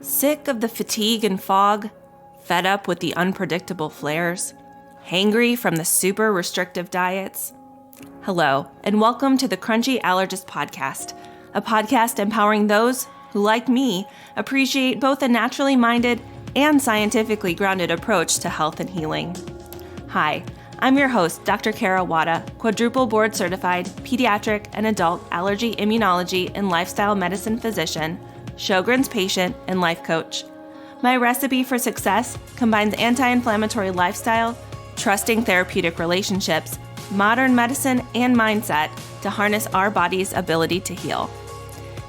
Sick of the fatigue and fog? Fed up with the unpredictable flares? Hangry from the super restrictive diets? Hello, and welcome to the Crunchy Allergist Podcast, a podcast empowering those who, like me, appreciate both a naturally minded and scientifically grounded approach to health and healing. Hi, I'm your host, Dr. Kara Wada, quadruple board certified pediatric and adult allergy immunology and lifestyle medicine physician, Sjogren's patient, and life coach. My recipe for success combines anti-inflammatory lifestyle, trusting therapeutic relationships, modern medicine, and mindset to harness our body's ability to heal.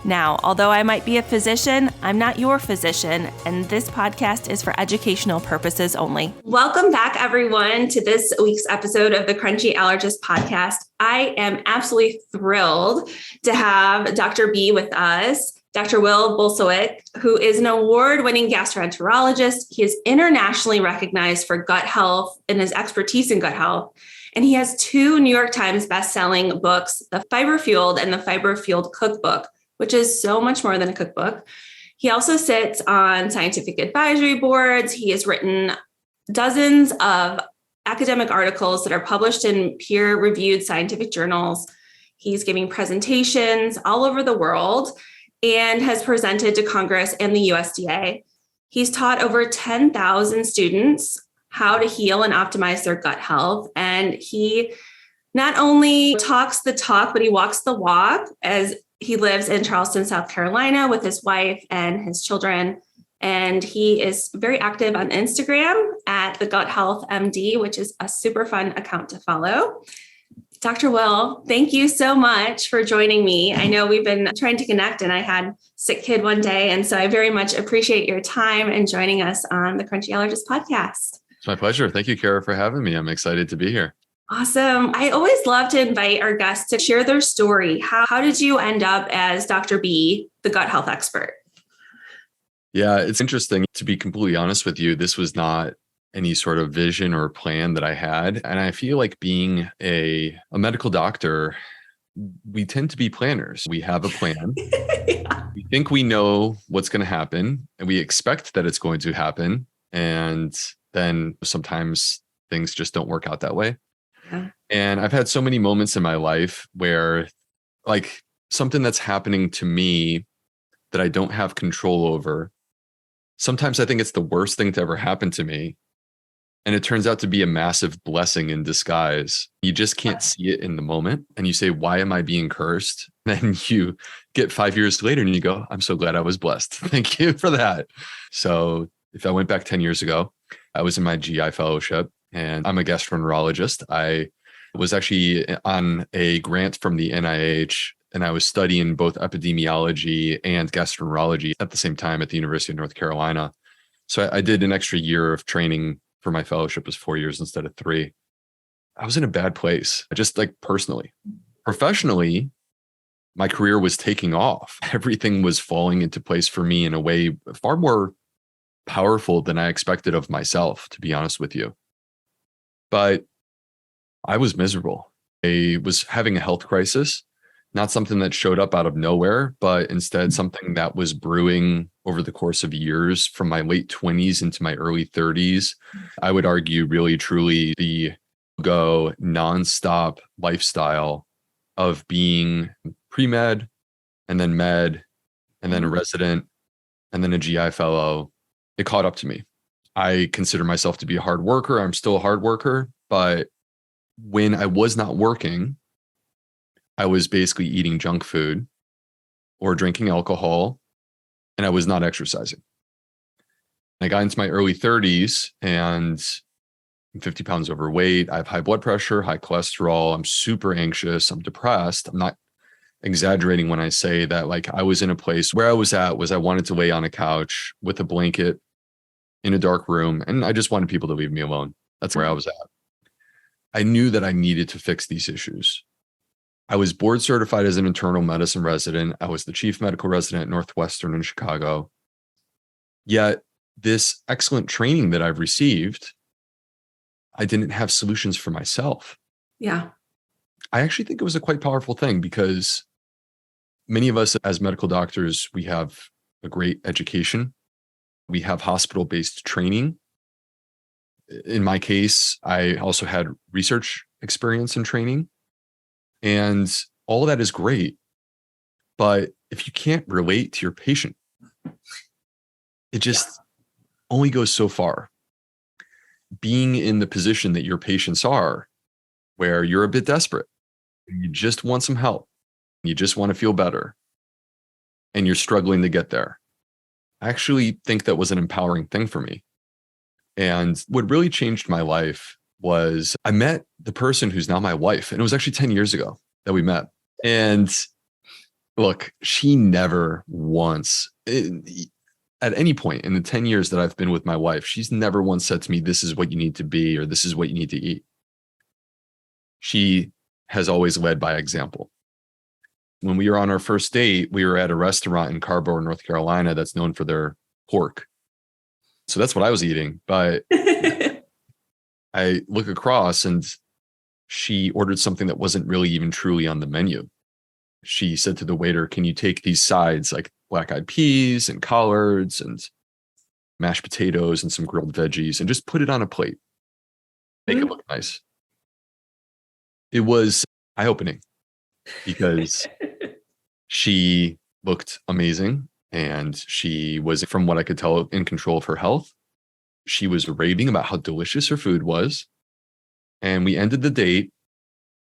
Now, although I might be a physician, I'm not your physician, and this podcast is for educational purposes only. Welcome back, everyone, to this week's episode of the Crunchy Allergist Podcast. I am absolutely thrilled to have Dr. B with us. Dr. Will Bulsiewicz, who is an award-winning gastroenterologist. He is internationally recognized for gut health and his expertise in gut health. And he has 2 New York Times best-selling books, The Fiber Fueled and The Fiber Fueled Cookbook, which is so much more than a cookbook. He also sits on scientific advisory boards. He has written dozens of academic articles that are published in peer-reviewed scientific journals. He's giving presentations all over the world and has presented to Congress and the USDA. He's taught over 10,000 students how to heal and optimize their gut health. And he not only talks the talk, but he walks the walk, as he lives in Charleston, South Carolina with his wife and his children. And he is very active on Instagram at the Gut Health MD, which is a super fun account to follow. Dr. Will, thank you so much for joining me. I know we've been trying to connect and I had a sick kid one day. And so I very much appreciate your time and joining us on the Crunchy Allergist Podcast. It's my pleasure. Thank you, Kara, for having me. I'm excited to be here. Awesome. I always love to invite our guests to share their story. How did you end up as Dr. B, the gut health expert? Yeah, it's interesting. To be completely honest with you, this was not any sort of vision or plan that I had. And I feel like being a medical doctor, we tend to be planners. We have a plan. Yeah. We think we know what's going to happen and we expect that it's going to happen. And then sometimes things just don't work out that way. Yeah. And I've had so many moments in my life where like something that's happening to me that I don't have control over. Sometimes I think it's the worst thing to ever happen to me. And it turns out to be a massive blessing in disguise. You just can't see it in the moment. And you say, why am I being cursed? And then you get 5 years later and you go, I'm so glad I was blessed. Thank you for that. So if I went back 10 years ago, I was in my GI fellowship and I'm a gastroenterologist. I was actually on a grant from the NIH and I was studying both epidemiology and gastroenterology at the same time at the University of North Carolina. So I did an extra year of training for my fellowship. Was 4 years instead of 3. I was in a bad place, just like personally. Professionally, my career was taking off. Everything was falling into place for me in a way far more powerful than I expected of myself, to be honest with you. But I was miserable. I was having a health crisis, not something that showed up out of nowhere, but instead something that was brewing over the course of years from my late 20s into my early 30s. I would argue really, truly the go nonstop lifestyle of being pre-med and then med and then a resident and then a GI fellow. It caught up to me. I consider myself to be a hard worker. I'm still a hard worker, but when I was not working, I was basically eating junk food or drinking alcohol, and I was not exercising. I got into my early 30s and I'm 50 pounds overweight. I have high blood pressure, high cholesterol. I'm super anxious. I'm depressed. I'm not exaggerating when I say that like I was in a place where I was at was I wanted to lay on a couch with a blanket in a dark room, and I just wanted people to leave me alone. That's where I was at. I knew that I needed to fix these issues. I was board certified as an internal medicine resident. I was the chief medical resident at Northwestern in Chicago. Yet this excellent training that I've received, I didn't have solutions for myself. Yeah. I actually think it was a quite powerful thing because many of us as medical doctors, we have a great education. We have hospital-based training. In my case, I also had research experience and training. And all of that is great. But if you can't relate to your patient, it just only goes so far. Being in the position that your patients are, where you're a bit desperate, you just want some help, you just want to feel better, and you're struggling to get there. I actually think that was an empowering thing for me. And what really changed my life was I met the person who's now my wife. And it was actually 10 years ago that we met. And look, she never once, at any point in the 10 years that I've been with my wife, she's never once said to me, this is what you need to be, or this is what you need to eat. She has always led by example. When we were on our first date, we were at a restaurant in Carrboro, North Carolina, that's known for their pork. So that's what I was eating. But I look across and she ordered something that wasn't really even truly on the menu. She said to the waiter, can you take these sides like black-eyed peas and collards and mashed potatoes and some grilled veggies and just put it on a plate. Make it look nice. It was eye-opening because she looked amazing and she was, from what I could tell, in control of her health. She was raving about how delicious her food was. And we ended the date.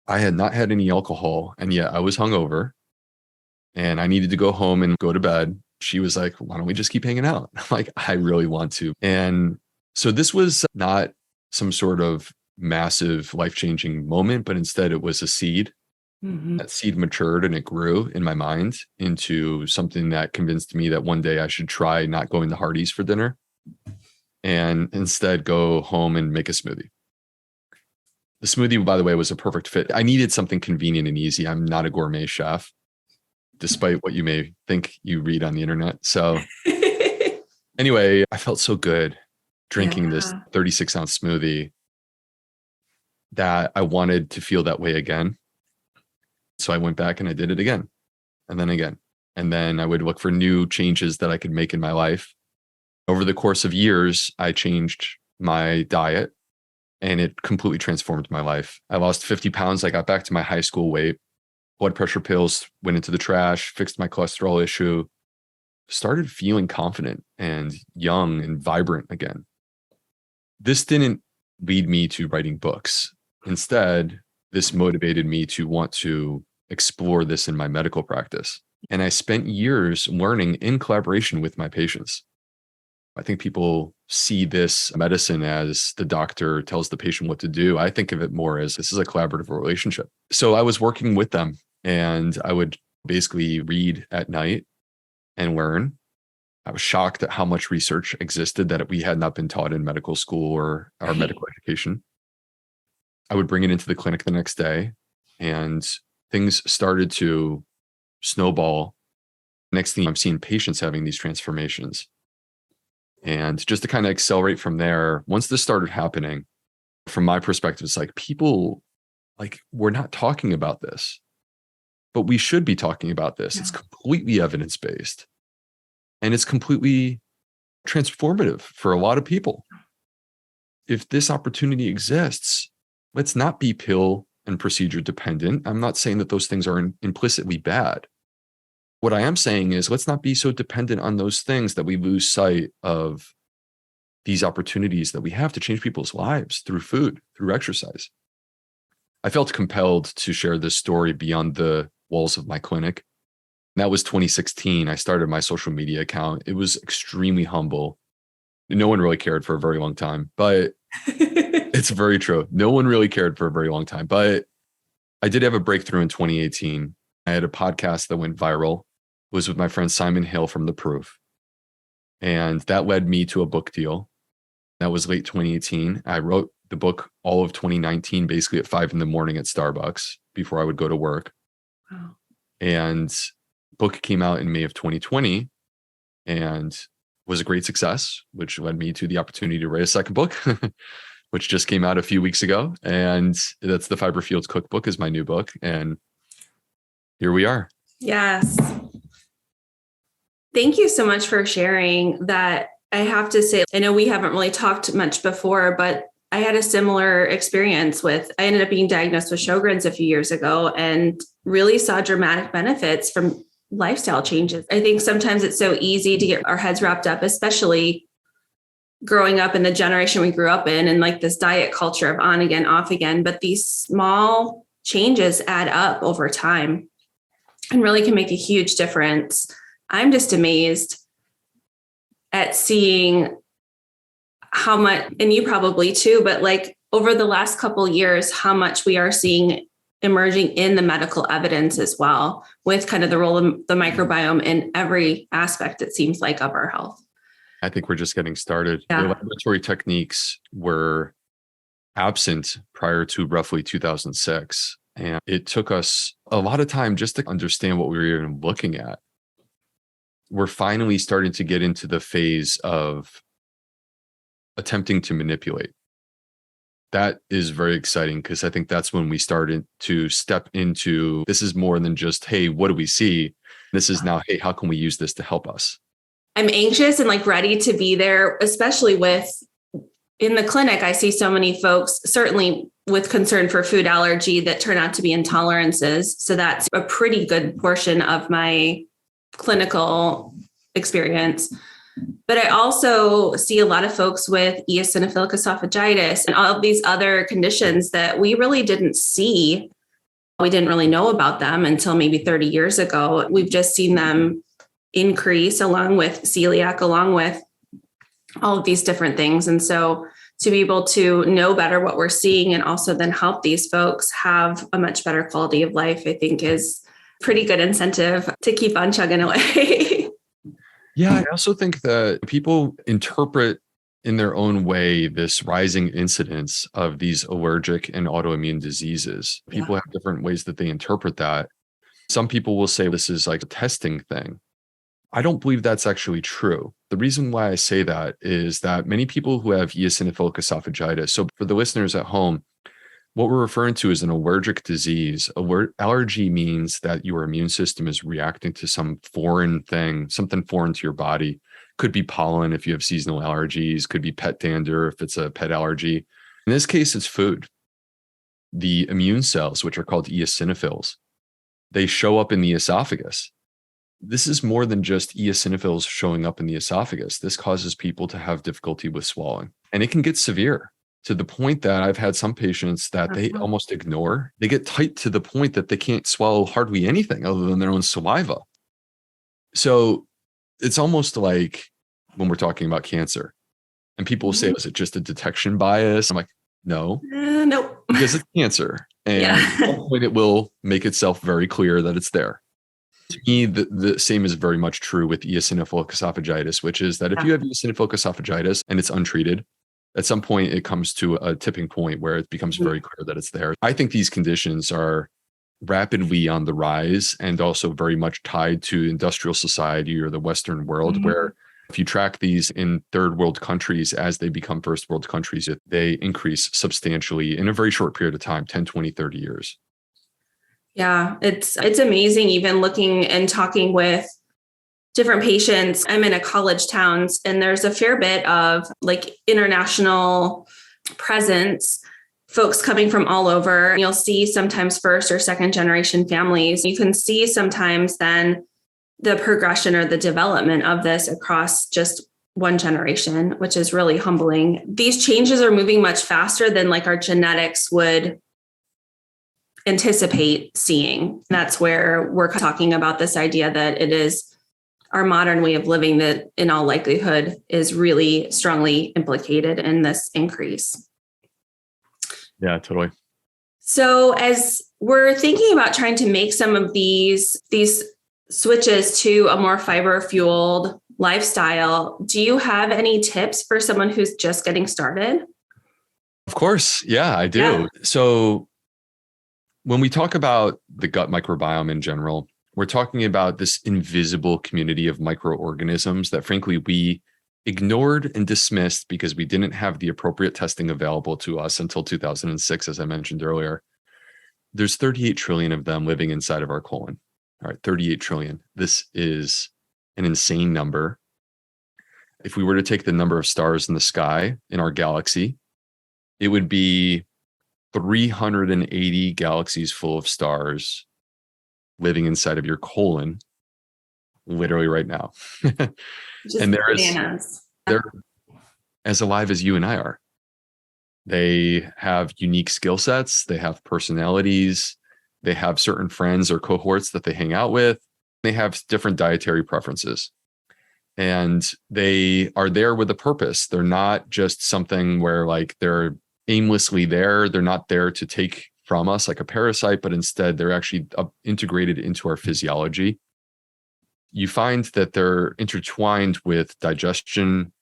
I had not had any alcohol, and yet I was hungover and I needed to go home and go to bed. She was like, why don't we just keep hanging out? I'm like, I really want to. And so this was not some sort of massive life-changing moment, but instead it was a seed. Mm-hmm. That seed matured and it grew in my mind into something that convinced me that one day I should try not going to Hardee's for dinner and instead go home and make a smoothie. The smoothie, by the way, was a perfect fit. I needed something convenient and easy. I'm not a gourmet chef, despite what you may think you read on the internet. So anyway, I felt so good drinking this 36-ounce smoothie that I wanted to feel that way again. So I went back and I did it again and then again. And then I would look for new changes that I could make in my life. Over the course of years, I changed my diet and it completely transformed my life. I lost 50 pounds. I got back to my high school weight. Blood pressure pills went into the trash, fixed my cholesterol issue, started feeling confident and young and vibrant again. This didn't lead me to writing books. Instead, this motivated me to want to explore this in my medical practice. And I spent years learning in collaboration with my patients. I think people see this medicine as the doctor tells the patient what to do. I think of it more as this is a collaborative relationship. So I was working with them and I would basically read at night and learn. I was shocked at how much research existed that we had not been taught in medical school or our medical education. I would bring it into the clinic the next day and things started to snowball. Next thing I'm seeing patients having these transformations. And just to kind of accelerate from there, once this started happening, from my perspective, it's like people, like, we're not talking about this, but we should be talking about this. Yeah. It's completely evidence-based and it's completely transformative for a lot of people. If this opportunity exists, let's not be pill and procedure dependent. I'm not saying that those things are implicitly bad. What I am saying is let's not be so dependent on those things that we lose sight of these opportunities that we have to change people's lives through food, through exercise. I felt compelled to share this story beyond the walls of my clinic. And that was 2016. I started my social media account. It was extremely humble. No one really cared for a very long time, but it's very true. No one really cared for a very long time, but I did have a breakthrough in 2018. I had a podcast that went viral. It was with my friend Simon Hill from The Proof. And that led me to a book deal. That was late 2018. I wrote the book all of 2019, basically at 5 a.m. at Starbucks before I would go to work. Wow. And the book came out in May of 2020 and was a great success, which led me to the opportunity to write a second book, which just came out a few weeks ago. And that's the Fiber Fields Cookbook is my new book. And here we are. Yes. Thank you so much for sharing that I have to say, I know we haven't really talked much before, but I had a similar experience I ended up being diagnosed with Sjogren's a few years ago and really saw dramatic benefits from lifestyle changes. I think sometimes it's so easy to get our heads wrapped up, especially growing up in the generation we grew up in and like this diet culture of on again, off again. But these small changes add up over time and really can make a huge difference. I'm just amazed at seeing how much, and you probably too, but like over the last couple of years, how much we are seeing emerging in the medical evidence as well, with kind of the role of the microbiome in every aspect, it seems like, of our health. I think we're just getting started. Yeah. The laboratory techniques were absent prior to roughly 2006. And it took us a lot of time just to understand what we were even looking at. We're finally starting to get into the phase of attempting to manipulate. That is very exciting because I think that's when we started to step into, this is more than just, hey, what do we see? This is now, hey, how can we use this to help us? I'm anxious and like ready to be there, especially in the clinic. I see so many folks, certainly with concern for food allergy, that turn out to be intolerances. So that's a pretty good portion of my clinical experience. But I also see a lot of folks with eosinophilic esophagitis and all of these other conditions that we really didn't see. We didn't really know about them until maybe 30 years ago. We've just seen them increase along with celiac, along with all of these different things. And so to be able to know better what we're seeing and also then help these folks have a much better quality of life, I think is pretty good incentive to keep on chugging away. Yeah, I also think that people interpret in their own way this rising incidence of these allergic and autoimmune diseases. People have different ways that they interpret that. Some people will say this is like a testing thing. I don't believe that's actually true. The reason why I say that is that many people who have eosinophilic esophagitis, so for the listeners at home, what we're referring to is an allergic disease. Allergy means that your immune system is reacting to some foreign thing, something foreign to your body. Could be pollen if you have seasonal allergies, could be pet dander if it's a pet allergy. In this case, it's food. The immune cells, which are called eosinophils, they show up in the esophagus. This is more than just eosinophils showing up in the esophagus. This causes people to have difficulty with swallowing, and it can get severe to the point that I've had some patients that they almost ignore. They get tight to the point that they can't swallow hardly anything other than their own saliva. So it's almost like when we're talking about cancer and people will say, is it just a detection bias? I'm like, no, nope. Because it's cancer. And at some point it will make itself very clear that it's there. To me, the same is very much true with eosinophilic esophagitis, which is that if you have eosinophilic esophagitis and it's untreated, at some point it comes to a tipping point where it becomes very clear that it's there. I think these conditions are rapidly on the rise and also very much tied to industrial society or the Western world, where if you track these in third world countries as they become first world countries, they increase substantially in a very short period of time, 10, 20, 30 years. Yeah, it's amazing even looking and talking with different patients. I'm in a college town and there's a fair bit of like international presence, folks coming from all over. You'll see sometimes first or second generation families. You can see sometimes then the progression or the development of this across just one generation, which is really humbling. These changes are moving much faster than like our genetics would anticipate seeing. That's where we're talking about this idea that it is our modern way of living that in all likelihood is really strongly implicated in this increase. Yeah, totally. So as we're thinking about trying to make some of these switches to a more fiber fueled lifestyle, do you have any tips for someone who's just getting started? Of course. Yeah, I do. Yeah. So when we talk about the gut microbiome in general, we're talking about this invisible community of microorganisms that frankly we ignored and dismissed because we didn't have the appropriate testing available to us until 2006, as I mentioned earlier. There's 38 trillion of them living inside of our colon. All right, 38 trillion. This is an insane number. If we were to take the number of stars in the sky in our galaxy, it would be 380 galaxies full of stars living inside of your colon, literally right now. Just and bananas. They're as alive as you and I are. They have unique skill sets. They have personalities. They have certain friends or cohorts that they hang out with. They have different dietary preferences. And they are there with a purpose. They're not just something where like they're aimlessly there. They're not there to take from us like a parasite, but instead they're actually integrated into our physiology. You find that they're intertwined with digestion,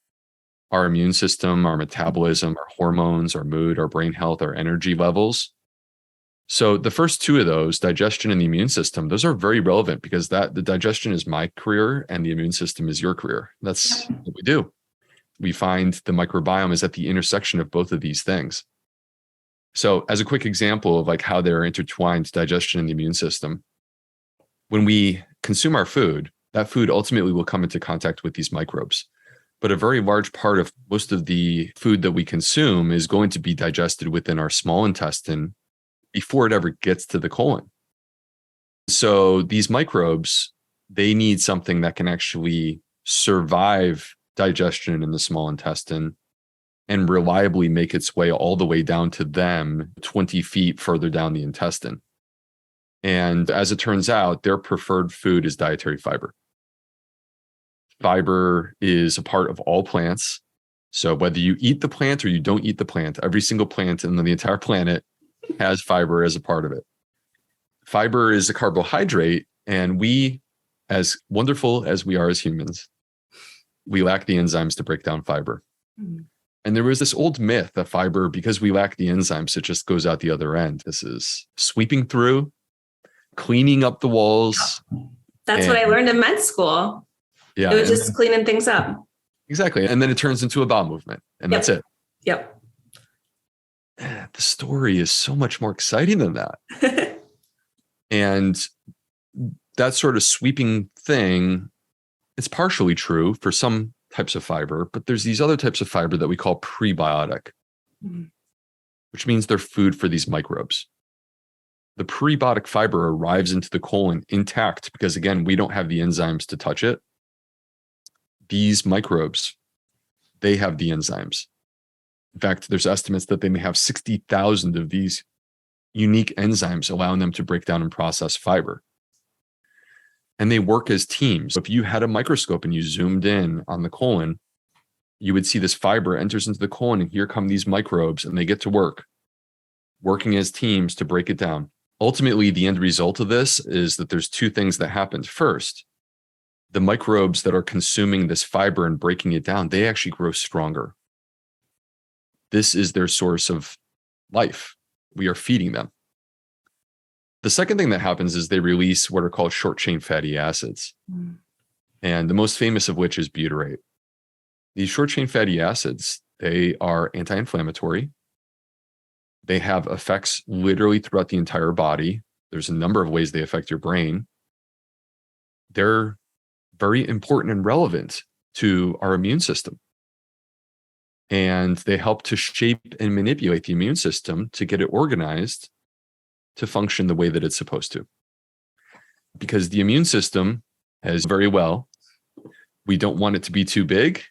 our immune system, our metabolism, our hormones, our mood, our brain health, our energy levels. So the first two of those, digestion and the immune system, those are very relevant because the digestion is my career and the immune system is your career. That's what we do. We find the microbiome is at the intersection of both of these things. So as a quick example of like how they're intertwined, digestion and the immune system, when we consume our food, that food ultimately will come into contact with these microbes. But a very large part of most of the food that we consume is going to be digested within our small intestine before it ever gets to the colon. So these microbes, they need something that can actually survive digestion in the small intestine and reliably make its way all the way down to them 20 feet further down the intestine. And as it turns out, their preferred food is dietary fiber. Fiber is a part of all plants. So whether you eat the plant or you don't eat the plant, every single plant in the entire planet has fiber as a part of it. Fiber is a carbohydrate, and we, as wonderful as we are as humans, we lack the enzymes to break down fiber. Mm-hmm. And there was this old myth that fiber, because we lack the enzymes, it just goes out the other end. This is sweeping through, cleaning up the walls. That's what I learned in med school. Yeah, it was just cleaning things up. Exactly. And then it turns into a bowel movement, and that's it. Yep. The story is so much more exciting than that. And that sort of sweeping thing, it's partially true for some types of fiber, but there's these other types of fiber that we call prebiotic, which means they're food for these microbes. The prebiotic fiber arrives into the colon intact because, again, we don't have the enzymes to touch it. These microbes, they have the enzymes. In fact, there's estimates that they may have 60,000 of these unique enzymes allowing them to break down and process fiber. And they work as teams. So if you had a microscope and you zoomed in on the colon, you would see this fiber enters into the colon, and here come these microbes, and they get to work, working as teams to break it down. Ultimately, the end result of this is that there's two things that happened. First, the microbes that are consuming this fiber and breaking it down, they actually grow stronger. This is their source of life. We are feeding them. The second thing that happens is they release what are called short-chain fatty acids. And the most famous of which is butyrate. These short-chain fatty acids, they are anti-inflammatory. They have effects literally throughout the entire body. There's a number of ways they affect your brain. They're very important and relevant to our immune system. And they help to shape and manipulate the immune system to get it organized to function the way that it's supposed to. Because the immune system, as very well, we don't want it to be too big.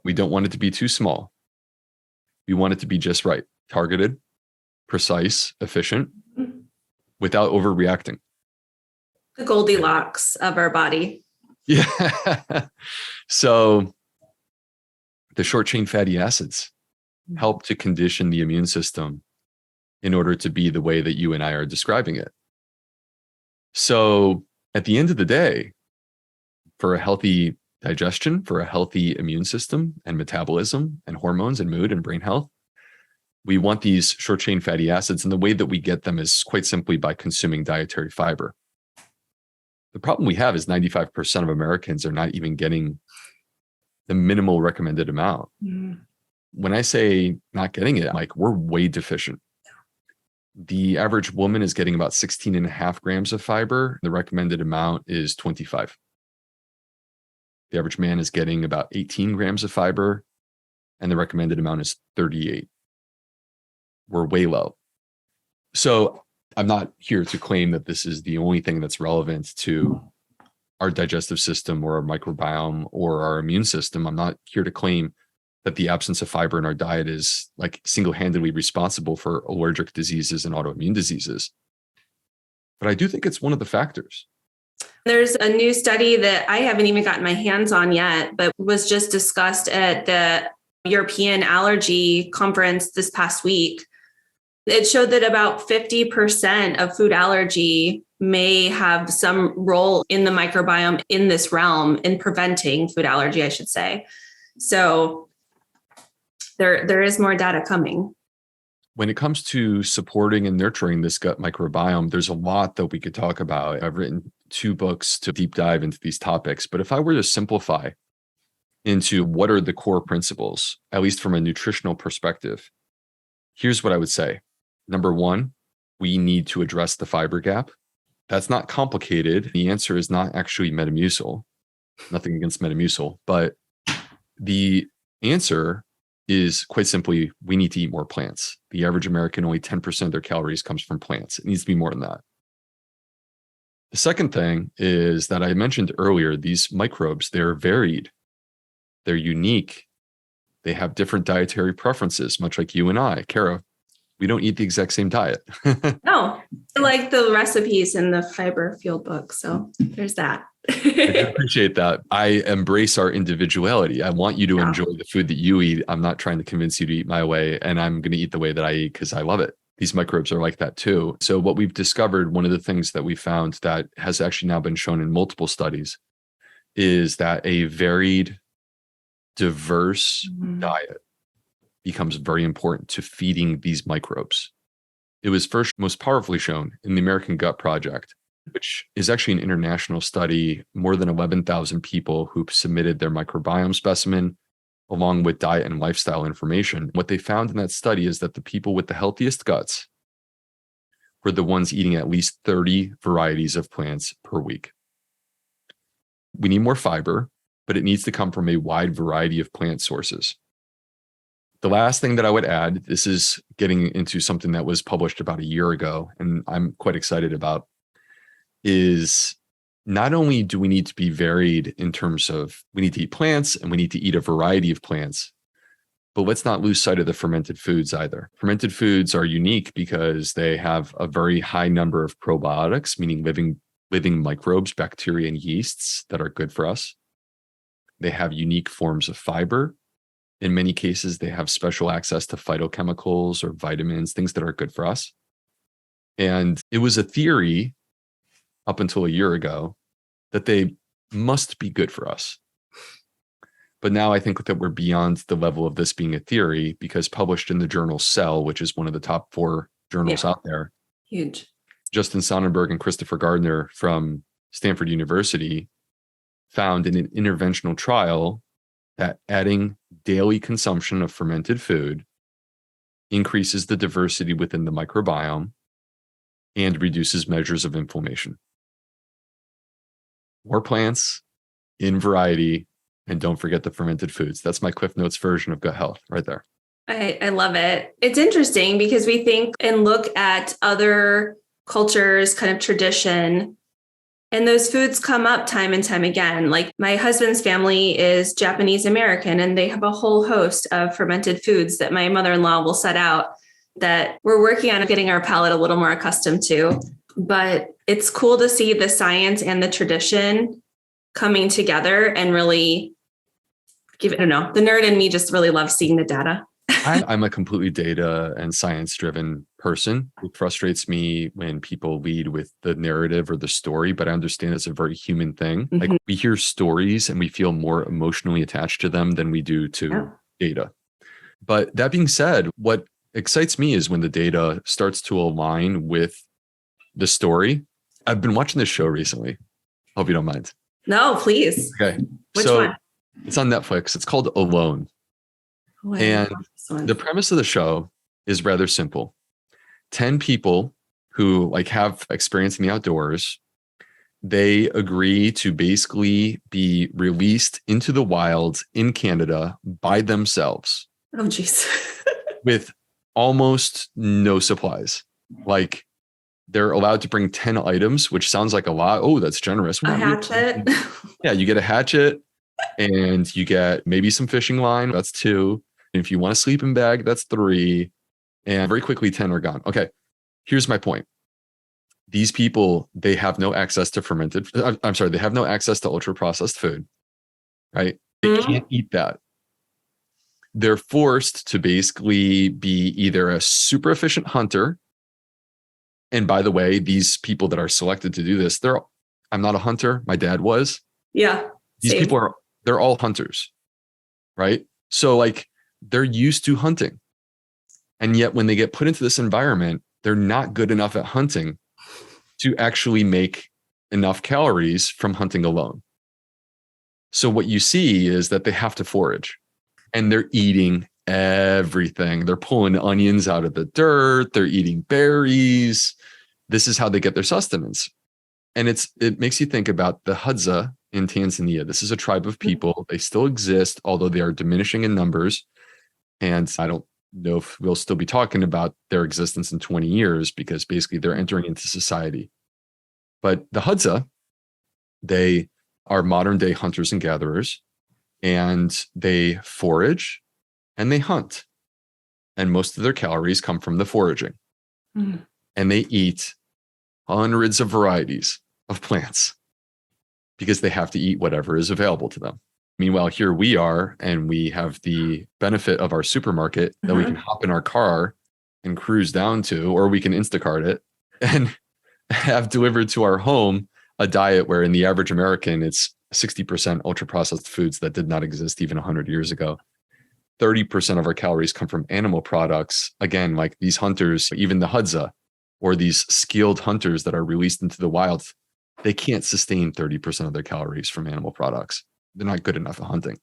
We don't want it to be too small. We want it to be just right, targeted, precise, efficient, without overreacting. The Goldilocks of our body. Yeah. So the short-chain fatty acids help to condition the immune system in order to be the way that you and I are describing it. So at the end of the day, for a healthy digestion, for a healthy immune system and metabolism and hormones and mood and brain health, we want these short-chain fatty acids. And the way that we get them is quite simply by consuming dietary fiber. The problem we have is 95% of Americans are not even getting the minimal recommended amount. When I say not getting it, like, we're way deficient. The average woman is getting about 16.5 grams of fiber. The recommended amount is 25. The average man is getting about 18 grams of fiber, and the recommended amount is 38. We're way low. So I'm not here to claim that this is the only thing that's relevant to our digestive system or our microbiome or our immune system. I'm not here to claim that the absence of fiber in our diet is like single-handedly responsible for allergic diseases and autoimmune diseases. But I do think it's one of the factors. There's a new study that I haven't even gotten my hands on yet, but was just discussed at the European Allergy Conference this past week. It showed that about 50% of food allergy may have some role in the microbiome in this realm, in preventing food allergy, I should say. So there is more data coming. When it comes to supporting and nurturing this gut microbiome, there's a lot that we could talk about. I've written 2 books to deep dive into these topics, but if I were to simplify into what are the core principles, at least from a nutritional perspective, here's what I would say. Number 1, we need to address the fiber gap. That's not complicated. The answer is not actually Metamucil. Nothing against Metamucil, but the answer is quite simply, we need to eat more plants. The average American, only 10% of their calories comes from plants. It needs to be more than that. The second thing is that I mentioned earlier, these microbes, they're varied. They're unique. They have different dietary preferences, much like you and I. Kara, we don't eat the exact same diet. No, I like the recipes in the fiber field book. So there's that. I appreciate that. I embrace our individuality. I want you to enjoy the food that you eat. I'm not trying to convince you to eat my way, and I'm going to eat the way that I eat because I love it. These microbes are like that too. So what we've discovered, one of the things that we found that has actually now been shown in multiple studies, is that a varied, diverse diet becomes very important to feeding these microbes. It was first most powerfully shown in the American Gut Project, which is actually an international study, more than 11,000 people who submitted their microbiome specimen along with diet and lifestyle information. What they found in that study is that the people with the healthiest guts were the ones eating at least 30 varieties of plants per week. We need more fiber, but it needs to come from a wide variety of plant sources. The last thing that I would add, this is getting into something that was published about a year ago, and I'm quite excited about, is not only do we need to be varied in terms of we need to eat plants and we need to eat a variety of plants, but let's not lose sight of the fermented foods either. Fermented foods are unique because they have a very high number of probiotics, meaning living microbes, bacteria, and yeasts that are good for us. They have unique forms of fiber. In many cases, they have special access to phytochemicals or vitamins, things that are good for us. And it was a theory up until a year ago that they must be good for us. But now I think that we're beyond the level of this being a theory, because published in the journal Cell, which is one of the top 4 journals out there. Huge. Justin Sonnenberg and Christopher Gardner from Stanford University found in an interventional trial that adding daily consumption of fermented food increases the diversity within the microbiome and reduces measures of inflammation. More plants in variety, and don't forget the fermented foods. That's my Cliff Notes version of gut health right there. I love it. It's interesting because we think and look at other cultures, kind of tradition, and those foods come up time and time again. Like my husband's family is Japanese American, and they have a whole host of fermented foods that my mother-in-law will set out that we're working on getting our palate a little more accustomed to. But it's cool to see the science and the tradition coming together and really I don't know, the nerd in me just really loves seeing the data. I'm a completely data and science-driven person. It frustrates me when people lead with the narrative or the story, but I understand it's a very human thing. Like we hear stories and we feel more emotionally attached to them than we do to data. But that being said, what excites me is when the data starts to align with the story. I've been watching this show recently. Hope you don't mind. No, please. Okay. Which one? It's on Netflix. It's called Alone. And the premise of the show is rather simple. 10 people who have experience in the outdoors they agree to basically be released into the wild in Canada by themselves. Oh, geez. With almost no supplies. Like they're allowed to bring 10 items, which sounds like a lot. Oh, that's generous. A hatchet. Yeah, you get a hatchet and you get maybe some fishing line. That's 2. And if you want a sleeping bag, that's 3. And very quickly, 10 are gone. Okay, here's my point. These people, they have no access to they have no access to ultra processed food, right? They can't eat that. They're forced to basically be either a super efficient hunter. And by the way, these people that are selected to do this, I'm not a hunter. My dad was. Yeah. These same. people they're all hunters, right? So like they're used to hunting. And yet when they get put into this environment, they're not good enough at hunting to actually make enough calories from hunting alone. So what you see is that they have to forage and they're eating everything. They're pulling onions out of the dirt. They're eating berries. This is how they get their sustenance. And it makes you think about the Hadza in Tanzania. This is a tribe of people. They still exist, although they are diminishing in numbers. And I don't know if we'll still be talking about their existence in 20 years because basically they're entering into society. But the Hadza, they are modern day hunters and gatherers, and they forage and they hunt. And most of their calories come from the foraging. And they eat hundreds of varieties of plants because they have to eat whatever is available to them. Meanwhile, here we are, and we have the benefit of our supermarket that we can hop in our car and cruise down to, or we can Instacart it and have delivered to our home a diet where in the average American, it's 60% ultra processed foods that did not exist even 100 years ago. 30% of our calories come from animal products. Again, like these hunters, even the Hadza, or these skilled hunters that are released into the wild, they can't sustain 30% of their calories from animal products. They're not good enough at hunting.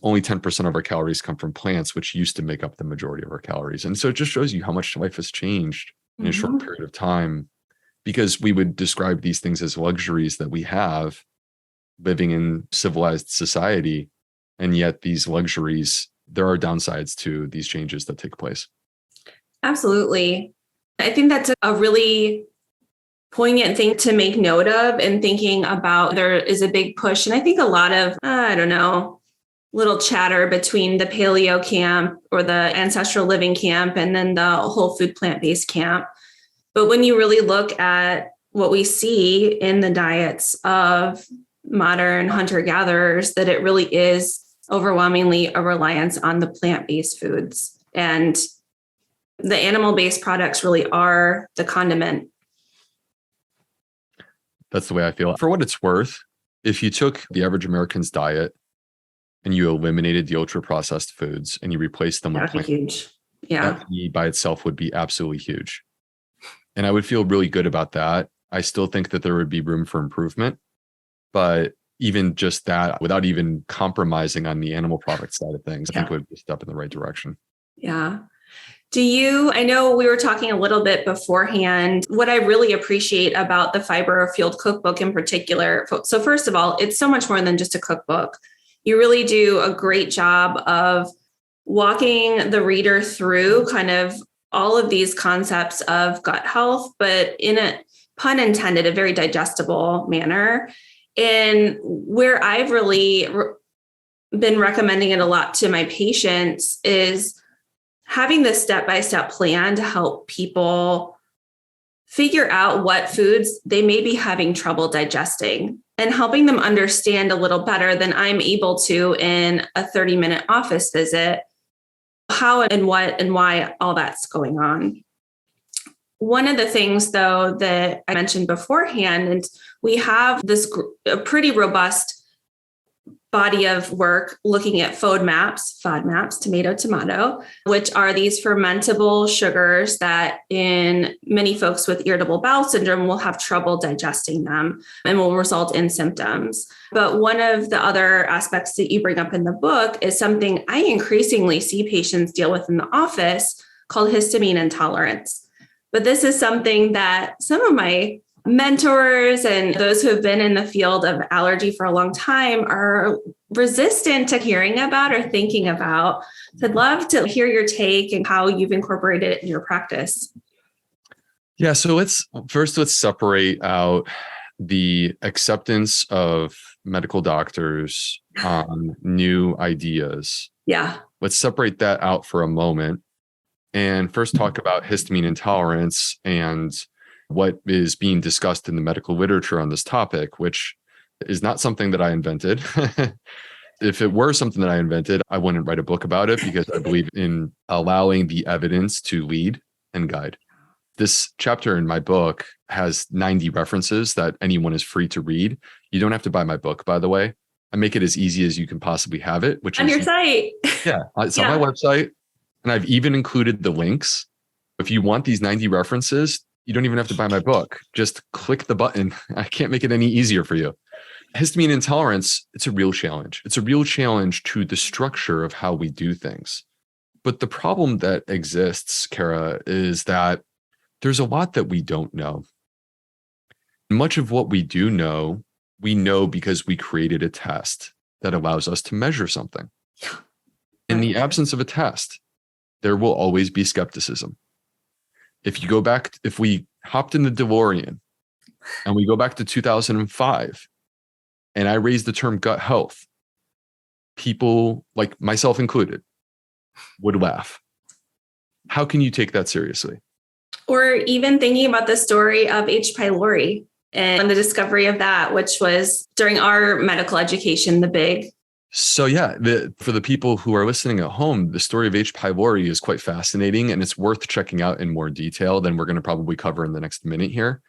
Only 10% of our calories come from plants, which used to make up the majority of our calories. And so it just shows you how much life has changed in a short period of time, because we would describe these things as luxuries that we have living in civilized society. And yet these luxuries, there are downsides to these changes that take place. Absolutely. I think that's a really poignant thing to make note of and thinking about. There is a big push. And I think a lot of, little chatter between the paleo camp or the ancestral living camp and then the whole food plant-based camp. But when you really look at what we see in the diets of modern hunter-gatherers, that it really is overwhelmingly a reliance on the plant-based foods. And the animal-based products really are the condiment. That's the way I feel. For what it's worth, if you took the average American's diet and you eliminated the ultra-processed foods and you replaced them with That'd be huge. Yeah. that by itself would be absolutely huge. And I would feel really good about that. I still think that there would be room for improvement, but even just that, without even compromising on the animal product side of things, I think it would be a step in the right direction. Yeah. I know we were talking a little bit beforehand, what I really appreciate about the Fiber Fueled Cookbook in particular. So first of all, it's so much more than just a cookbook. You really do a great job of walking the reader through kind of all of these concepts of gut health, but in a pun intended, a very digestible manner. And where I've really been recommending it a lot to my patients is having this step-by-step plan to help people figure out what foods they may be having trouble digesting and helping them understand a little better than I'm able to in a 30-minute office visit, how and what and why all that's going on. One of the things, though, that I mentioned beforehand, and we have this a pretty robust body of work looking at FODMAPs, tomato, which are these fermentable sugars that in many folks with irritable bowel syndrome will have trouble digesting them and will result in symptoms. But one of the other aspects that you bring up in the book is something I increasingly see patients deal with in the office called histamine intolerance. But this is something that some of my mentors and those who have been in the field of allergy for a long time are resistant to hearing about or thinking about. So I'd love to hear your take and how you've incorporated it in your practice. Yeah, so let's separate out the acceptance of medical doctors on new ideas. Yeah. Let's separate that out for a moment and first talk about histamine intolerance and what is being discussed in the medical literature on this topic, which is not something that I invented. If it were something that I invented, I wouldn't write a book about it because I believe in allowing the evidence to lead and guide. This chapter in my book has 90 references that anyone is free to read. You don't have to buy my book, by the way. I make it as easy as you can possibly have it, which on is your site. Yeah, it's on my website. And I've even included the links. If you want these 90 references, you don't even have to buy my book. Just click the button. I can't make it any easier for you. Histamine intolerance, it's a real challenge. It's a real challenge to the structure of how we do things. But the problem that exists, Kara, is that there's a lot that we don't know. Much of what we do know, we know because we created a test that allows us to measure something. In the absence of a test, there will always be skepticism. If we hopped in the DeLorean and we go back to 2005 and I raised the term gut health, people, like myself included, would laugh. How can you take that seriously? Or even thinking about the story of H. pylori and the discovery of that, which was during our medical education, the big. So yeah, for the people who are listening at home, the story of H. pylori is quite fascinating and it's worth checking out in more detail than we're going to probably cover in the next minute here.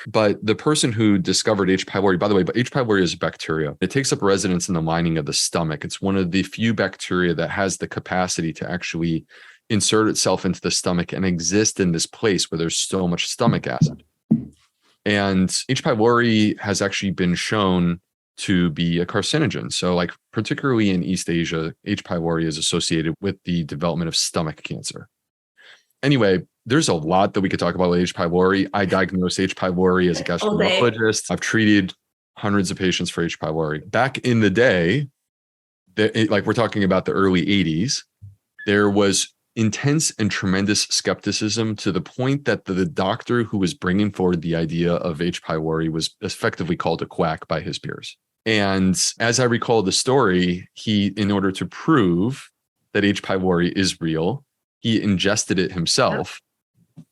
But the person who discovered H. pylori, by the way, but H. pylori is a bacteria. It takes up residence in the lining of the stomach. It's one of the few bacteria that has the capacity to actually insert itself into the stomach and exist in this place where there's so much stomach acid. And H. pylori has actually been shown to be a carcinogen. So like particularly in East Asia, H. pylori is associated with the development of stomach cancer. Anyway, there's a lot that we could talk about with H. pylori. I diagnosed H. pylori as a gastroenterologist. I've treated hundreds of patients for H. pylori. Back in the day, like we're talking about the early 80s, there was intense and tremendous skepticism to the point that the doctor who was bringing forward the idea of H. pylori was effectively called a quack by his peers. And as I recall the story, he, in order to prove that H. pylori is real, he ingested it himself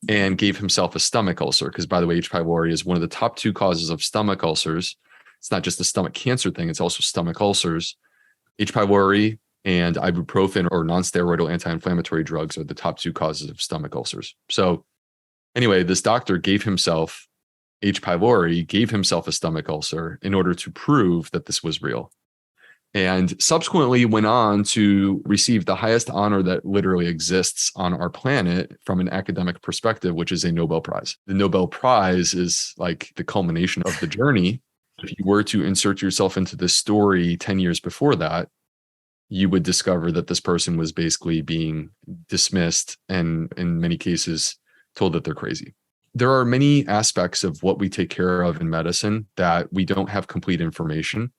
and gave himself a stomach ulcer. Because by the way, H. pylori is one of the top 2 causes of stomach ulcers. It's not just a stomach cancer thing, it's also stomach ulcers. H. pylori and ibuprofen or non-steroidal anti-inflammatory drugs are the top 2 causes of stomach ulcers. So anyway, this doctor gave himself H. pylori, gave himself a stomach ulcer in order to prove that this was real. And subsequently went on to receive the highest honor that literally exists on our planet from an academic perspective, which is a Nobel Prize. The Nobel Prize is like the culmination of the journey. If you were to insert yourself into this story 10 years before that, you would discover that this person was basically being dismissed and in many cases told that they're crazy. There are many aspects of what we take care of in medicine that we don't have complete information,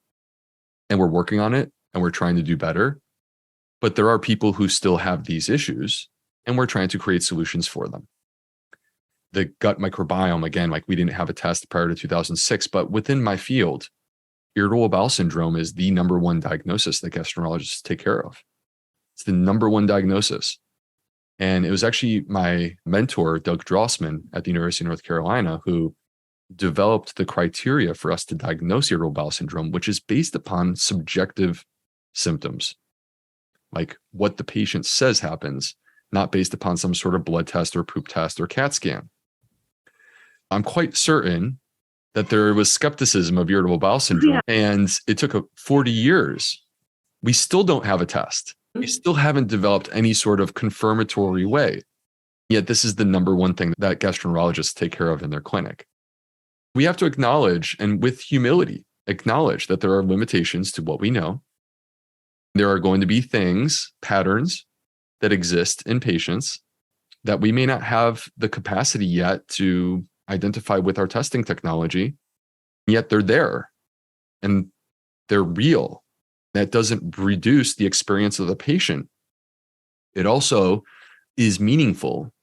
and we're working on it and we're trying to do better. But there are people who still have these issues and we're trying to create solutions for them. The gut microbiome, again, like we didn't have a test prior to 2006, but within my field, irritable bowel syndrome is the number 1 diagnosis that gastroenterologists take care of. It's the number 1 diagnosis. And it was actually my mentor, Doug Drossman at the University of North Carolina, who developed the criteria for us to diagnose irritable bowel syndrome, which is based upon subjective symptoms, like what the patient says happens, not based upon some sort of blood test or poop test or CAT scan. I'm quite certain that there was skepticism of irritable bowel syndrome, and it took 40 years. We still don't have a test. We still haven't developed any sort of confirmatory way. Yet this is the number 1 thing that gastroenterologists take care of in their clinic. We have to acknowledge, and with humility, acknowledge that there are limitations to what we know. There are going to be things, patterns that exist in patients that we may not have the capacity yet to identify with our testing technology, yet they're there and they're real. That doesn't reduce the experience of the patient. It also is meaningful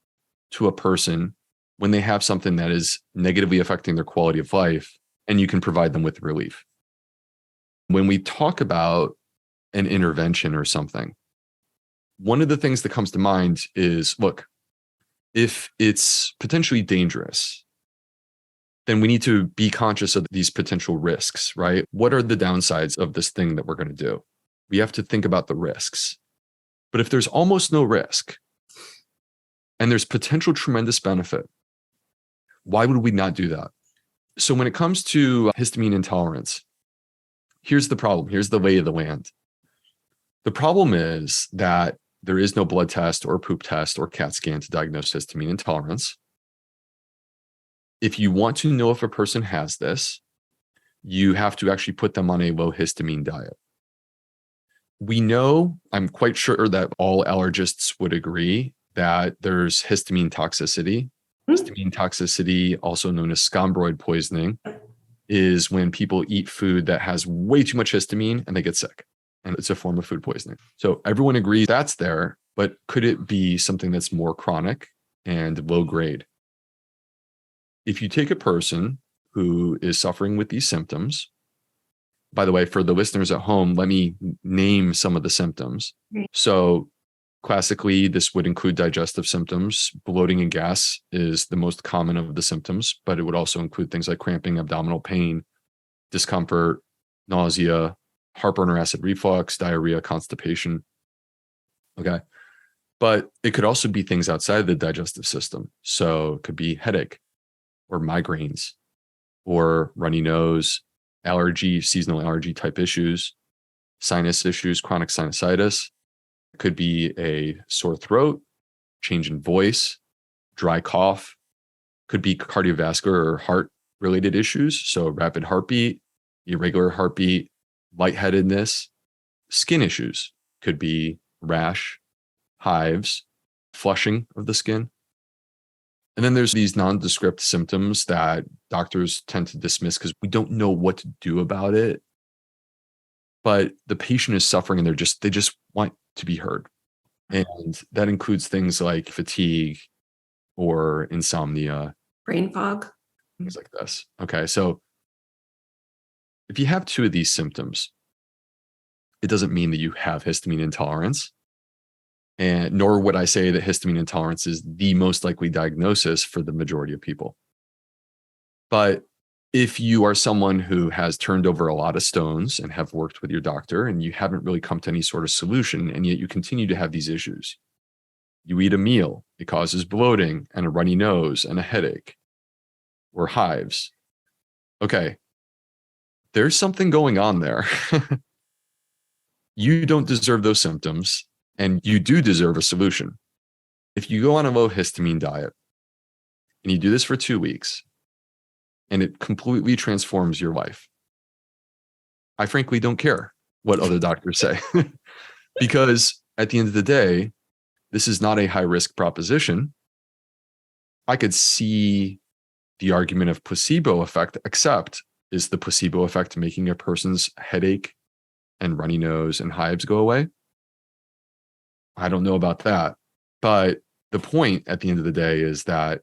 to a person when they have something that is negatively affecting their quality of life, and you can provide them with relief. When we talk about an intervention or something, one of the things that comes to mind is, look, if it's potentially dangerous, then we need to be conscious of these potential risks, right? What are the downsides of this thing that we're going to do? We have to think about the risks. But if there's almost no risk and there's potential tremendous benefit, why would we not do that? So when it comes to histamine intolerance, here's the problem. Here's the lay of the land. The problem is that there is no blood test or poop test or CAT scan to diagnose histamine intolerance. If you want to know if a person has this, you have to actually put them on a low histamine diet. We know, I'm quite sure that all allergists would agree that there's histamine toxicity. Histamine toxicity, also known as scombroid poisoning, is when people eat food that has way too much histamine and they get sick. And it's a form of food poisoning. So everyone agrees that's there, but could it be something that's more chronic and low grade? If you take a person who is suffering with these symptoms, by the way, for the listeners at home, let me name some of the symptoms. So classically, this would include digestive symptoms. Bloating and gas is the most common of the symptoms, but it would also include things like cramping, abdominal pain, discomfort, nausea, heartburn or acid reflux, diarrhea, constipation. Okay. But it could also be things outside the digestive system. So it could be headache or migraines or runny nose, allergy, seasonal allergy type issues, sinus issues, chronic sinusitis. It could be a sore throat, change in voice, dry cough. Could be cardiovascular or heart related issues. So rapid heartbeat, irregular heartbeat, lightheadedness. Skin issues could be rash, hives, flushing of the skin. And then there's these nondescript symptoms that doctors tend to dismiss because we don't know what to do about it. But the patient is suffering and they just want to be heard. And that includes things like fatigue or insomnia, Brain fog. things like this. Okay. So if you have two of these symptoms, it doesn't mean that you have histamine intolerance. And nor would I say that histamine intolerance is the most likely diagnosis for the majority of people. But if you are someone who has turned over a lot of stones and have worked with your doctor and you haven't really come to any sort of solution, and yet you continue to have these issues, you eat a meal, it causes bloating and a runny nose and a headache or hives. Okay, there's something going on there. You don't deserve those symptoms. And you do deserve a solution. If you go on a low histamine diet and you do this for 2 weeks and it completely transforms your life, I frankly don't care what other doctors say. Because at the end of the day, this is not a high risk proposition. I could see the argument of placebo effect, except is the placebo effect making a person's headache and runny nose and hives go away? I don't know about that. But the point at the end of the day is that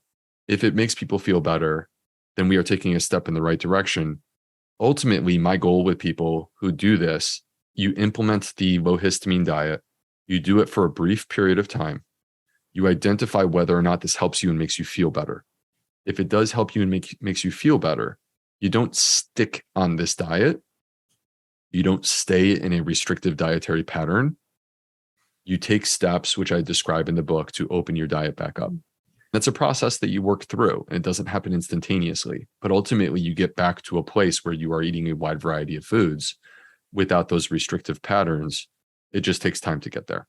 if it makes people feel better, then we are taking a step in the right direction. Ultimately, my goal with people who do this, you implement the low histamine diet, you do it for a brief period of time. You identify whether or not this helps you and makes you feel better. If it does help you and makes you feel better, you don't stick on this diet. You don't stay in a restrictive dietary pattern. You take steps, which I describe in the book, to open your diet back up. That's a process that you work through, and it doesn't happen instantaneously. But ultimately, you get back to a place where you are eating a wide variety of foods without those restrictive patterns. It just takes time to get there.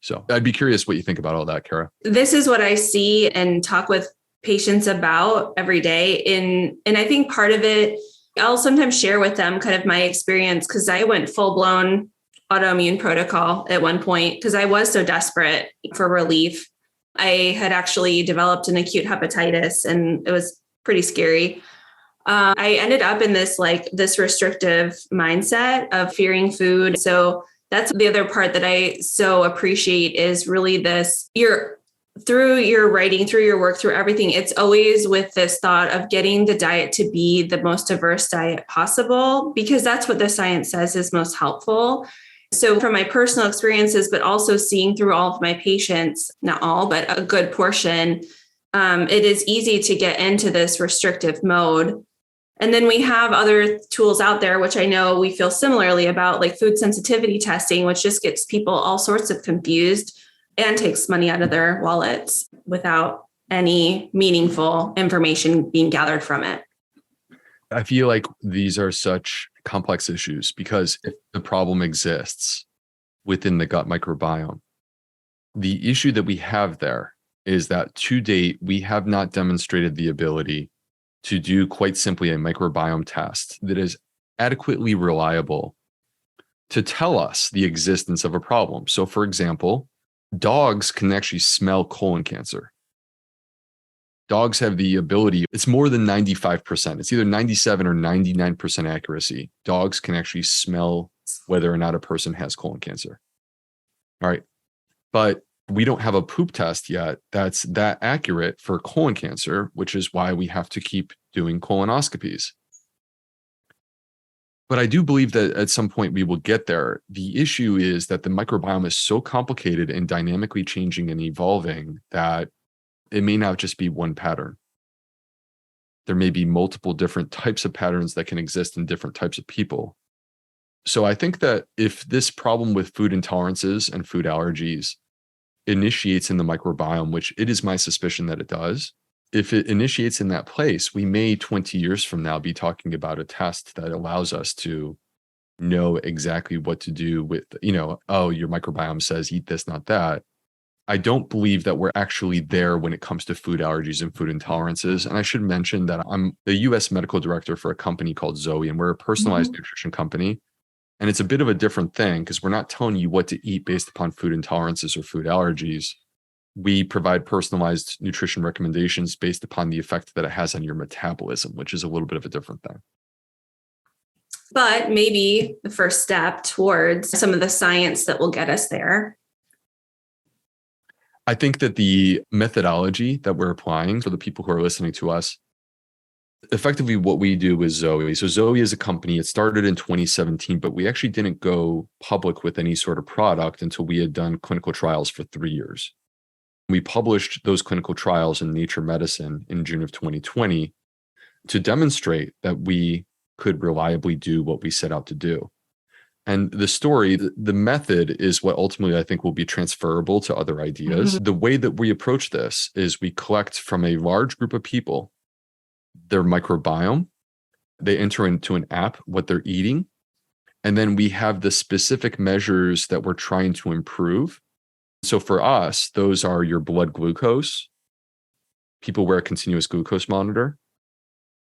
So I'd be curious what you think about all that, Kara. This is what I see and talk with patients about every day. And I think part of it, I'll sometimes share with them kind of my experience, because I went full blown autoimmune protocol at one point because I was so desperate for relief. I had actually developed an acute hepatitis, and it was pretty scary. I ended up in this restrictive mindset of fearing food. So that's the other part that I so appreciate is really this, through your writing, through your work, through everything, it's always with this thought of getting the diet to be the most diverse diet possible, because that's what the science says is most helpful. So from my personal experiences, but also seeing through all of my patients, not all, but a good portion, it is easy to get into this restrictive mode. And then we have other tools out there, which I know we feel similarly about, like food sensitivity testing, which just gets people all sorts of confused and takes money out of their wallets without any meaningful information being gathered from it. I feel like these are such complex issues because if the problem exists within the gut microbiome, the issue that we have there is that to date, we have not demonstrated the ability to do quite simply a microbiome test that is adequately reliable to tell us the existence of a problem. So for example, dogs can actually smell colon cancer. Dogs have the ability, it's more than 95%. It's either 97 or 99% accuracy. Dogs can actually smell whether or not a person has colon cancer. All right. But we don't have a poop test yet that's that accurate for colon cancer, which is why we have to keep doing colonoscopies. But I do believe that at some point we will get there. The issue is that the microbiome is so complicated and dynamically changing and evolving that it may not just be one pattern. There may be multiple different types of patterns that can exist in different types of people. So I think that if this problem with food intolerances and food allergies initiates in the microbiome, which it is my suspicion that it does, if it initiates in that place, we may 20 years from now be talking about a test that allows us to know exactly what to do with, oh, your microbiome says eat this, not that. I don't believe that we're actually there when it comes to food allergies and food intolerances. And I should mention that I'm the US medical director for a company called Zoe, and we're a personalized nutrition company. And it's a bit of a different thing because we're not telling you what to eat based upon food intolerances or food allergies. We provide personalized nutrition recommendations based upon the effect that it has on your metabolism, which is a little bit of a different thing. But maybe the first step towards some of the science that will get us there. I think that the methodology that we're applying for the people who are listening to us, effectively what we do with Zoe. So Zoe is a company, it started in 2017, but we actually didn't go public with any sort of product until we had done clinical trials for 3 years. We published those clinical trials in Nature Medicine in June of 2020 to demonstrate that we could reliably do what we set out to do. And the story, the method is what ultimately I think will be transferable to other ideas. The way that we approach this is we collect from a large group of people their microbiome. They enter into an app what they're eating. And then we have the specific measures that we're trying to improve. So for us, those are your blood glucose. People wear a continuous glucose monitor.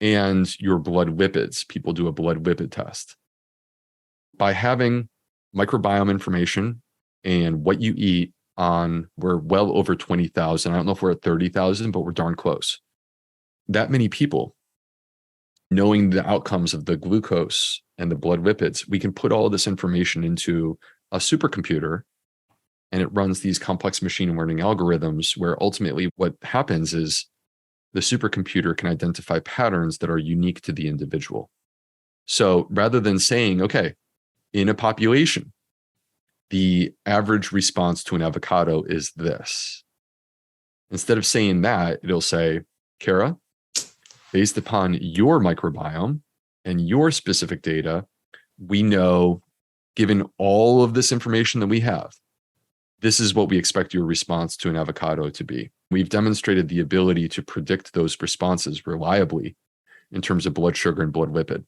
And your blood lipids. People do a blood lipid test. By having microbiome information and what you eat we're well over 20,000. I don't know if we're at 30,000, but we're darn close. That many people, knowing the outcomes of the glucose and the blood lipids, we can put all of this information into a supercomputer and it runs these complex machine learning algorithms where ultimately what happens is the supercomputer can identify patterns that are unique to the individual. So rather than saying, okay, in a population, the average response to an avocado is this. Instead of saying that, it'll say, Kara, based upon your microbiome and your specific data, we know, given all of this information that we have, this is what we expect your response to an avocado to be. We've demonstrated the ability to predict those responses reliably in terms of blood sugar and blood lipid.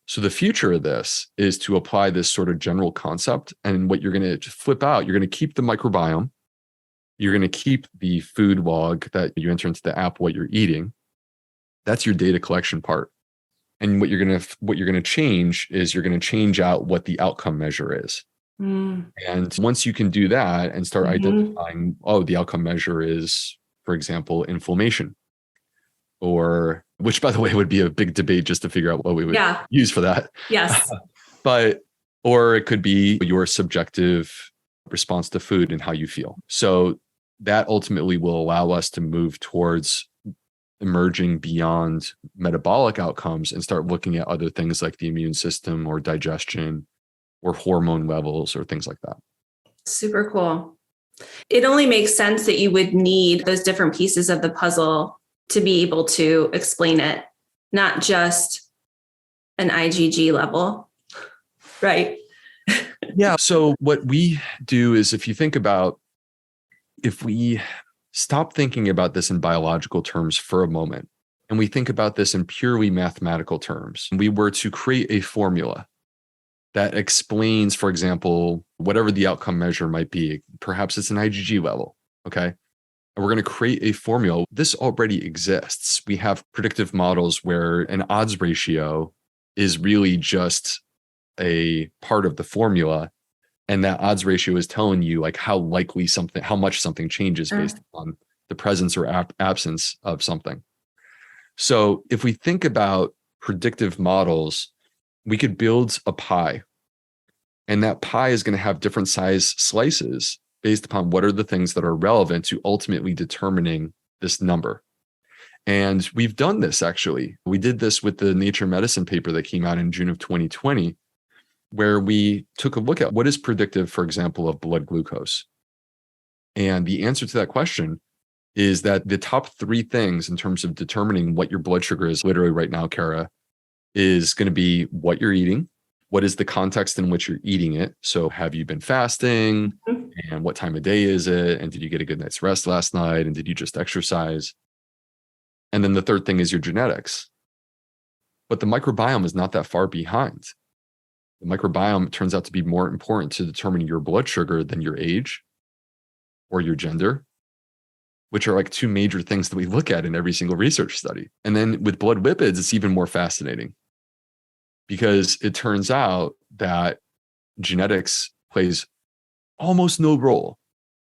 So the future of this is to apply this sort of general concept. And what you're going to flip out, you're going to keep the microbiome. You're going to keep the food log that you enter into the app, what you're eating. That's your data collection part. And what you're going to change is you're going to change out what the outcome measure is. And once you can do that and start identifying, the outcome measure is, for example, inflammation. or which, by the way, would be a big debate just to figure out what we would use for that. Yes. Or it could be your subjective response to food and how you feel. So that ultimately will allow us to move towards emerging beyond metabolic outcomes and start looking at other things like the immune system or digestion or hormone levels or things like that. Super cool. It only makes sense that you would need those different pieces of the puzzle to be able to explain it, not just an IgG level, right? Yeah. So what we do is, if you think about, if we stop thinking about this in biological terms for a moment, and we think about this in purely mathematical terms, we were to create a formula that explains, for example, whatever the outcome measure might be. Perhaps it's an IgG level. Okay. And we're going to create a formula. This already exists. We have predictive models where an odds ratio is really just a part of the formula. And that odds ratio is telling you like how much something changes based on the presence or absence of something. So if we think about predictive models, we could build a pie, and that pie is going to have different size slices based upon what are the things that are relevant to ultimately determining this number. And we've done this actually. We did this with the Nature Medicine paper that came out in June of 2020, where we took a look at what is predictive, for example, of blood glucose. And the answer to that question is that the top 3 things in terms of determining what your blood sugar is literally right now, Kara, is going to be what you're eating, what is the context in which you're eating it. So have you been fasting, and what time of day is it? And did you get a good night's rest last night? And did you just exercise? And then the third thing is your genetics. But the microbiome is not that far behind. The microbiome turns out to be more important to determining your blood sugar than your age or your gender, which are like 2 major things that we look at in every single research study. And then with blood lipids, it's even more fascinating, because it turns out that genetics plays almost no role.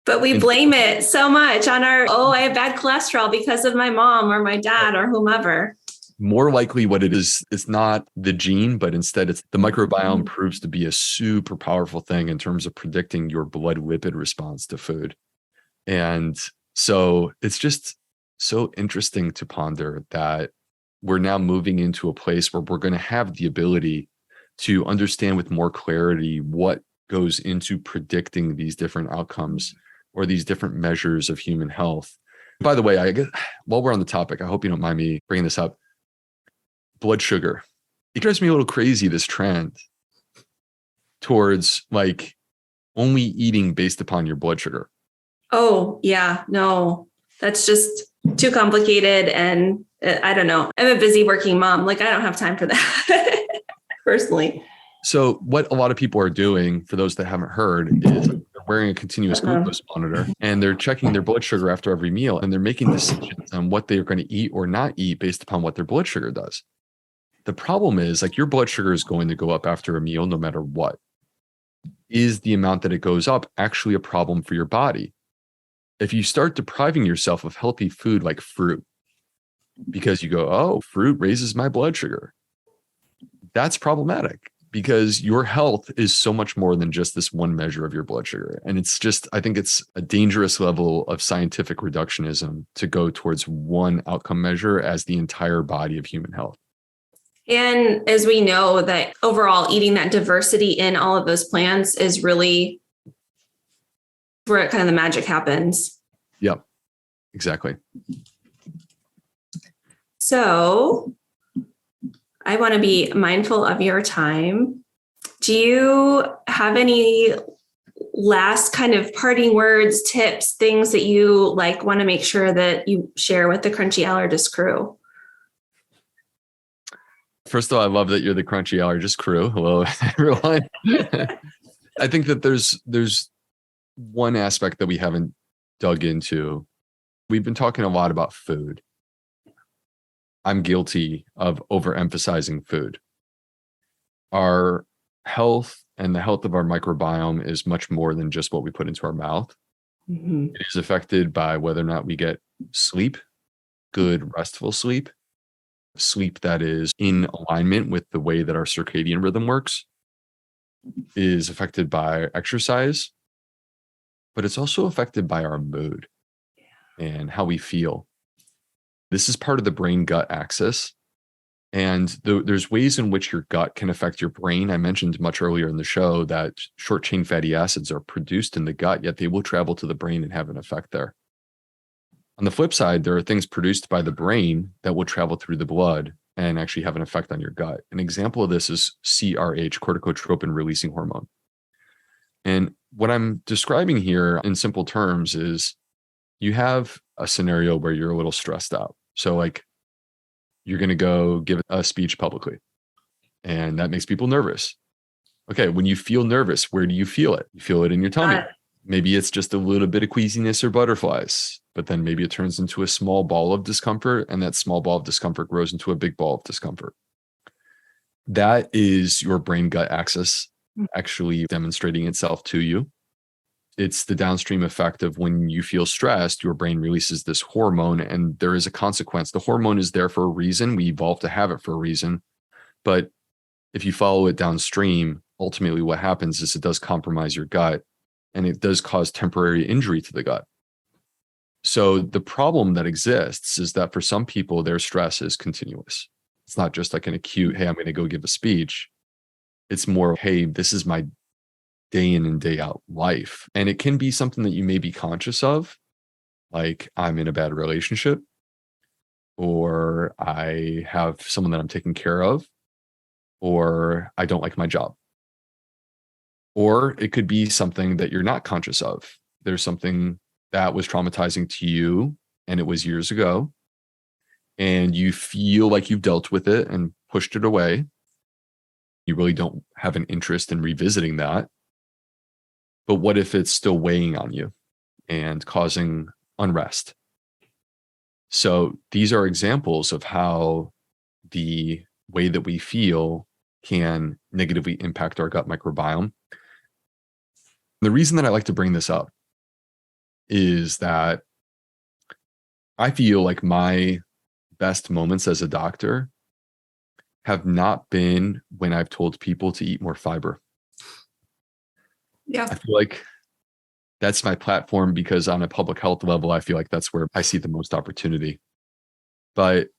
But we blame it so much on I have bad cholesterol because of my mom or my dad or whomever. More likely what it is, it's not the gene, but instead it's the microbiome proves to be a super powerful thing in terms of predicting your blood lipid response to food. And so it's just so interesting to ponder that we're now moving into a place where we're going to have the ability to understand with more clarity what goes into predicting these different outcomes or these different measures of human health. By the way, I guess while we're on the topic, I hope you don't mind me bringing this up. Blood sugar. It drives me a little crazy, this trend towards like only eating based upon your blood sugar. Oh, yeah. No, that's just too complicated. And I don't know. I'm a busy working mom. Like, I don't have time for that personally. So what a lot of people are doing, for those that haven't heard, is they're wearing a continuous glucose monitor, and they're checking their blood sugar after every meal, and they're making decisions on what they're going to eat or not eat based upon what their blood sugar does. The problem is, like, your blood sugar is going to go up after a meal no matter what. Is the amount that it goes up actually a problem for your body? If you start depriving yourself of healthy food like fruit, because you go, oh, fruit raises my blood sugar, that's problematic, because your health is so much more than just this one measure of your blood sugar. And it's just, I think it's a dangerous level of scientific reductionism to go towards one outcome measure as the entire body of human health. And as we know, that overall eating that diversity in all of those plants is really where kind of the magic happens. Yep, exactly. So I want to be mindful of your time. Do you have any last kind of parting words, tips, things that you like want to make sure that you share with the Crunchy Allergist crew? First of all, I love that you're the Crunchy Allergist crew. Hello, everyone. I think that there's one aspect that we haven't dug into. We've been talking a lot about food. I'm guilty of overemphasizing food. Our health and the health of our microbiome is much more than just what we put into our mouth. Mm-hmm. It is affected by whether or not we get sleep, good, restful sleep, sleep that is in alignment with the way that our circadian rhythm works, is affected by exercise, but it's also affected by our mood and how we feel. This is part of the brain gut axis. And there's ways in which your gut can affect your brain. I mentioned much earlier in the show that short chain fatty acids are produced in the gut, yet they will travel to the brain and have an effect there. On the flip side, there are things produced by the brain that will travel through the blood and actually have an effect on your gut. An example of this is CRH, corticotropin releasing hormone. And what I'm describing here in simple terms is you have a scenario where you're a little stressed out. So like you're going to go give a speech publicly, and that makes people nervous. Okay, when you feel nervous, where do you feel it? You feel it in your tummy. Maybe it's just a little bit of queasiness or butterflies, but then maybe it turns into a small ball of discomfort, and that small ball of discomfort grows into a big ball of discomfort. That is your brain gut axis actually demonstrating itself to you. It's the downstream effect of when you feel stressed, your brain releases this hormone, and there is a consequence. The hormone is there for a reason. We evolved to have it for a reason. But if you follow it downstream, ultimately what happens is it does compromise your gut, and it does cause temporary injury to the gut. So the problem that exists is that for some people, their stress is continuous. It's not just like an acute, hey, I'm going to go give a speech. It's more, hey, this is my day in and day out life. And it can be something that you may be conscious of, like I'm in a bad relationship, or I have someone that I'm taking care of, or I don't like my job. Or it could be something that you're not conscious of. There's something that was traumatizing to you, and it was years ago, and you feel like you've dealt with it and pushed it away. You really don't have an interest in revisiting that. But what if it's still weighing on you and causing unrest? So these are examples of how the way that we feel can negatively impact our gut microbiome. The reason that I like to bring this up is that I feel like my best moments as a doctor have not been when I've told people to eat more fiber. Yeah. I feel like that's my platform because on a public health level, I feel like that's where I see the most opportunity. But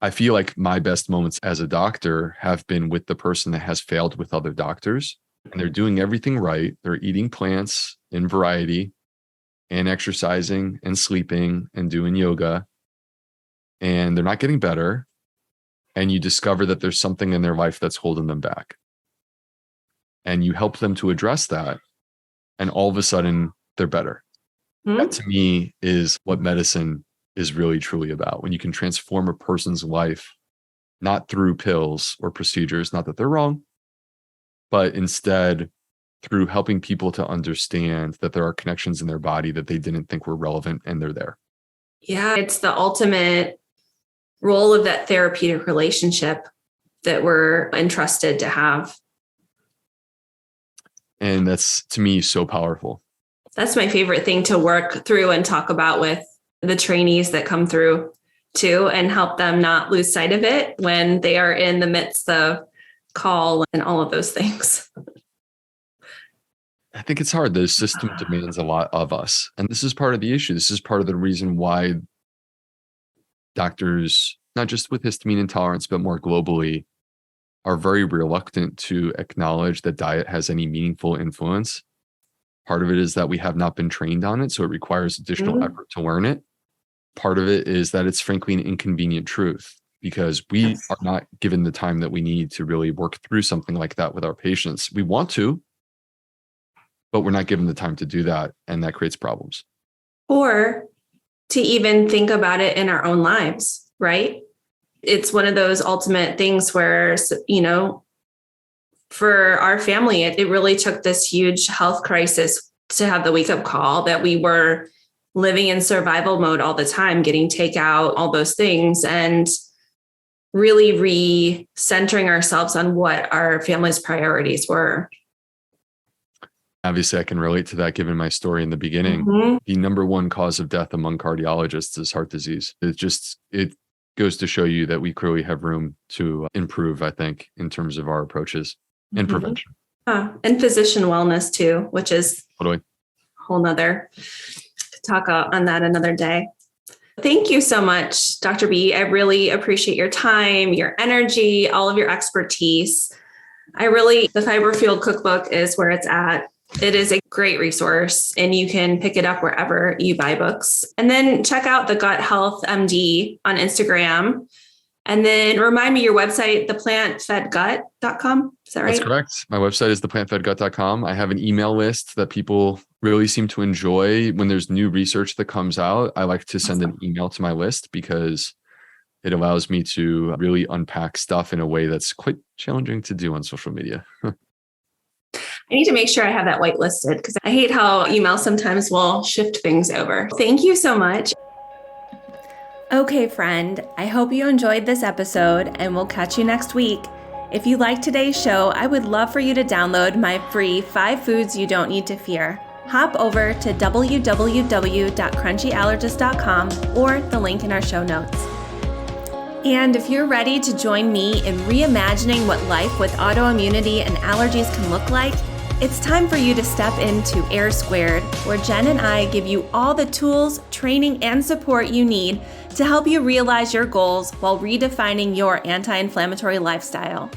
I feel like my best moments as a doctor have been with the person that has failed with other doctors, and they're doing everything right. They're eating plants in variety and exercising and sleeping and doing yoga, and they're not getting better. And you discover that there's something in their life that's holding them back. And you help them to address that, and all of a sudden they're better. Mm-hmm. That to me is what medicine is really truly about. When you can transform a person's life, not through pills or procedures, not that they're wrong, but instead through helping people to understand that there are connections in their body that they didn't think were relevant, and they're there. Yeah, it's the ultimate role of that therapeutic relationship that we're entrusted to have. And that's, to me, so powerful. That's my favorite thing to work through and talk about with the trainees that come through too, and help them not lose sight of it when they are in the midst of call and all of those things. I think it's hard. The system demands a lot of us. And this is part of the issue. This is part of the reason why doctors, not just with histamine intolerance, but more globally, are very reluctant to acknowledge that diet has any meaningful influence. Part of it is that we have not been trained on it, so it requires additional effort to learn it. Part of it is that it's frankly an inconvenient truth because we are not given the time that we need to really work through something like that with our patients. We want to, but we're not given the time to do that, and that creates problems. Or to even think about it in our own lives, right? It's one of those ultimate things where, you know, for our family, it really took this huge health crisis to have the wake-up call that we were living in survival mode all the time, getting takeout, all those things, and really re-centering ourselves on what our family's priorities were. Obviously, I can relate to that given my story in the beginning. Mm-hmm. The number one cause of death among cardiologists is heart disease. It goes to show you that we clearly have room to improve, I think, in terms of our approaches and prevention. And physician wellness too, which is Totally. a whole nother talk on that another day. Thank you so much, Dr. B. I really appreciate your time, your energy, all of your expertise. The Fiber Fueled Cookbook is where it's at. It is a great resource and you can pick it up wherever you buy books. And then check out the Gut Health MD on Instagram. And then remind me your website, theplantfedgut.com. Is that right? That's correct. My website is theplantfedgut.com. I have an email list that people really seem to enjoy. When there's new research that comes out, I like to send an email to my list because it allows me to really unpack stuff in a way that's quite challenging to do on social media. I need to make sure I have that whitelisted because I hate how email sometimes will shift things over. Thank you so much. Okay, friend, I hope you enjoyed this episode and we'll catch you next week. If you liked today's show, I would love for you to download my free 5 Foods You Don't Need to Fear. Hop over to www.crunchyallergist.com or the link in our show notes. And if you're ready to join me in reimagining what life with autoimmunity and allergies can look like, it's time for you to step into Air Squared, where Jen and I give you all the tools, training, and support you need to help you realize your goals while redefining your anti-inflammatory lifestyle.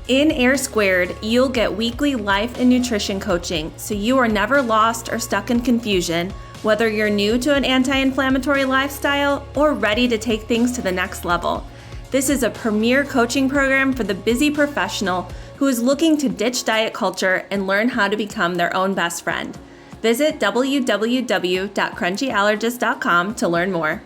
In Air Squared, you'll get weekly life and nutrition coaching so you are never lost or stuck in confusion, whether you're new to an anti-inflammatory lifestyle or ready to take things to the next level. This is a premier coaching program for the busy professional who is looking to ditch diet culture and learn how to become their own best friend. Visit www.crunchyallergist.com to learn more.